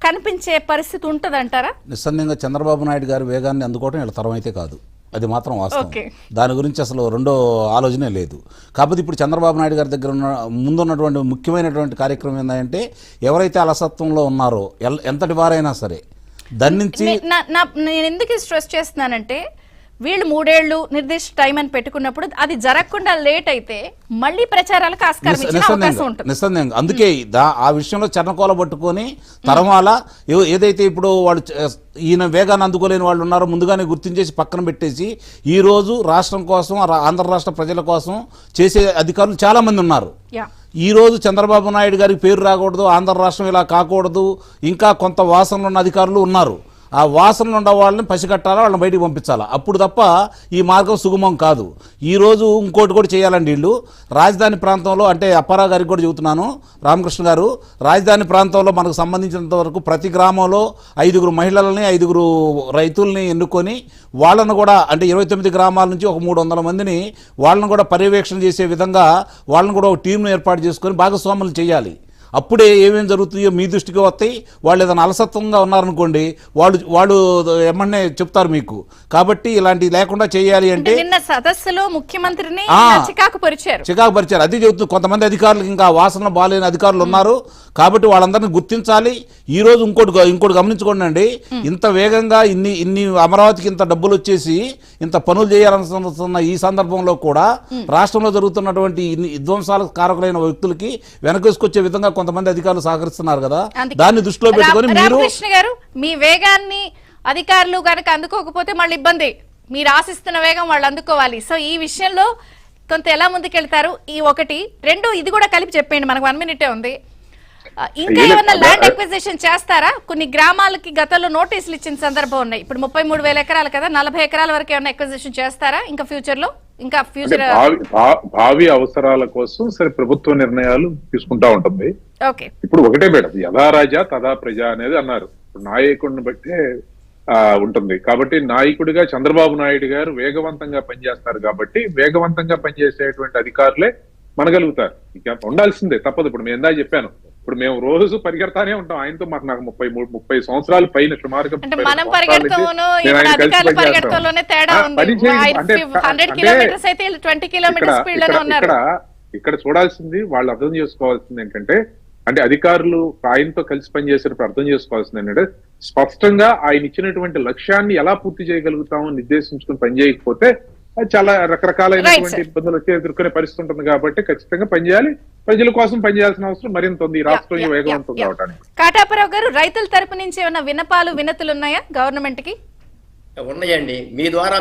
కనిపించే పరిస్థితి ఉంటదంటారా? నిస్సందేహంగా చంద్రబాబు నాయుడు గారి వేగాన్ని అందుకోవడం ఇలా తరం అయితే కాదు, అది మాత్రం వాస్తవం. దాని గురించి అసలు రెండో ఆలోచనే లేదు. కాకపోతే ఇప్పుడు చంద్రబాబు నాయుడు గారి దగ్గర ముందున్నటువంటి ముఖ్యమైనటువంటి కార్యక్రమం ఏంటంటే ఎవరైతే అలసత్వంలో ఉన్నారో ఎంతటి వారైనా సరే దాని నుంచి నేను ఎందుకు స్ట్రెస్ చేస్తున్నానంటే వీళ్ళు 3 ఏళ్లు నిర్దిష్ట టైం అని పెట్టుకున్నప్పుడు అది జరగకుండా లేట్ అయితే మళ్ళీ ప్రచారాలకు ఆస్కారం ఇచ్చే అవకాశం ఉంటుంది. నిస్సందేహంగా అందుకే ఆ విషయంలో చర్నకోల పట్టుకొని తరమాల ఏదైతే ఇప్పుడు వాళ్ళు ఈయన వేగాన్ని అందుకోలేని వాళ్ళు ఉన్నారో ముందుగానే గుర్తించేసి పక్కన పెట్టేసి ఈ రోజు రాష్ట్రం కోసం ఆంధ్ర రాష్ట్ర ప్రజల కోసం చేసే అధికారులు చాలా మంది ఉన్నారు. ఈ రోజు చంద్రబాబు నాయుడు గారికి పేరు రాకూడదు, ఆంధ్ర రాష్ట్రం ఇలా కాకూడదు, ఇంకా కొంత వాసనలు ఉన్న అధికారులు ఉన్నారు. ఆ వాసనలు ఉన్న వాళ్ళని పసిగట్టాలా, వాళ్ళని బయటికి పంపించాలా, అప్పుడు తప్ప ఈ మార్గం సుగమం కాదు. ఈరోజు ఇంకోటి కూడా చేయాలండి. వీళ్ళు రాజధాని ప్రాంతంలో, అంటే అప్పారావు గారికి కూడా చెబుతున్నాను, రామకృష్ణ గారు, రాజధాని ప్రాంతంలో మనకు సంబంధించినంత వరకు ప్రతి గ్రామంలో 5 మహిళలని 5 రైతుల్ని ఎన్నుకొని వాళ్ళను కూడా, అంటే 29 గ్రామాల నుంచి ఒక 300 మందిని వాళ్ళను కూడా పర్యవేక్షణ చేసే విధంగా వాళ్ళను కూడా ఒక టీంను ఏర్పాటు చేసుకొని భాగస్వాములు చేయాలి. అప్పుడే ఏమేమి జరుగుతాయో మీ దృష్టికి వస్తాయి. వాళ్ళు ఏదైనా అలసత్వంగా ఉన్నారనుకోండి, వాళ్ళు ఏమన్నా చెప్తారు మీకు. కాబట్టి ఇలాంటివి లేకుండా చేయాలి అంటే నిన్న సదస్సులో ముఖ్యమంత్రిని చికాకు పరిచారు. అది చెబుతుంది. కొంతమంది అధికారులకు ఇంకా వాసన బాలేని అధికారులు ఉన్నారు కాబట్టి వాళ్ళందరినీ గుర్తించాలి. ఈ రోజు ఇంకోటి గమనించుకోండి అండి, ఇంత వేగంగా ఇన్ని అమరావతికి ఇంత డబ్బులు వచ్చేసి ఇంత పనులు చేయాలనుకున్న ఈ సందర్భంలో కూడా రాష్ట్రంలో జరుగుతున్నటువంటి విధ్వంసాలకు కారకులైన వ్యక్తులకి వెనకేసుకొచ్చే విధంగా కొంతమంది అధికారులు సహకరిస్తున్నారు కదా, దాన్ని దృష్టిలో పెట్టుకొని మీరు కృష్ణ గారు మీ వేగాన్ని అధికారులు కనుక అందుకోకపోతే మళ్ళీ ఇబ్బంది. మీరు ఆశిస్తున్న వేగం వాళ్ళు అందుకోవాలి. సో ఈ విషయంలో కొంత ఎలా ముందుకెళ్తారు? ఈ 1 2 ఇది కూడా కలిపి చెప్పండి, మనకు 1 మినిటే ఉంది. ఇంకా ఏమన్నా ల్యాండ్ ఎక్విజిషన్ చేస్తారా? కొన్ని గ్రామాలకి గతంలో నోటీసులు ఇచ్చిన సందర్భం ఉన్నాయి. ఇప్పుడు 33,000 ఎకరాలు కదా, 40 ఎకరాల వరకు ఏమన్నా ఎక్విజిషన్ చేస్తారా ఇంకా ఫ్యూచర్ లో? ఇంకా ఫ్యూచర్ భావి అవసరాల కోసం సరే ప్రభుత్వ నిర్ణయాలు తీసుకుంటా ఉంటుంది. ఇప్పుడు ఒకటే మేడం, యథా రాజా తదా ప్రజ అనేది అన్నారు. ఇప్పుడు నాయకుడిని బట్టే ఉంటుంది. కాబట్టి నాయకుడిగా చంద్రబాబు నాయుడు గారు వేగవంతంగా పనిచేస్తారు కాబట్టి వేగవంతంగా పనిచేసేటువంటి అధికారులే మనగలుగుతారు. ఇక ఉండాల్సిందే, తప్పదు. ఇప్పుడు మేము ఎందా చెప్పాను, ఇప్పుడు మేము రోజు పరిగెడతానే ఉంటాం ఆయనతో. నాకు 30 సంవత్సరాల పైన సుమారుగా ఇక్కడ చూడాల్సింది, వాళ్ళు అర్థం చేసుకోవాల్సింది ఏంటంటే, అంటే అధికారులు ఆయనతో కలిసి పనిచేసేటప్పుడు అర్థం చేసుకోవాల్సింది ఏంటంటే, స్పష్టంగా ఆయన ఇచ్చినటువంటి లక్ష్యాన్ని ఎలా పూర్తి చేయగలుగుతామని నిర్దేశించుకుని పనిచేయకపోతే చాలా రకరకాలైనటువంటి ఇబ్బందులు వచ్చి ఎదుర్కొనే పరిస్థితి ఉంటుంది. కాబట్టి ఖచ్చితంగా పనిచేయాలి. ప్రజల కోసం పనిచేయాల్సిన అవసరం మరింత ఉంది ఈ రాష్ట్రం వేగవంతం కావడానికి. కాటాపరావు గారు, రైతుల తరపు నుంచి ఏమైనా వినతులు ఉన్నాయా గవర్నమెంట్ కి? ఉన్నాయండి. మీ ద్వారా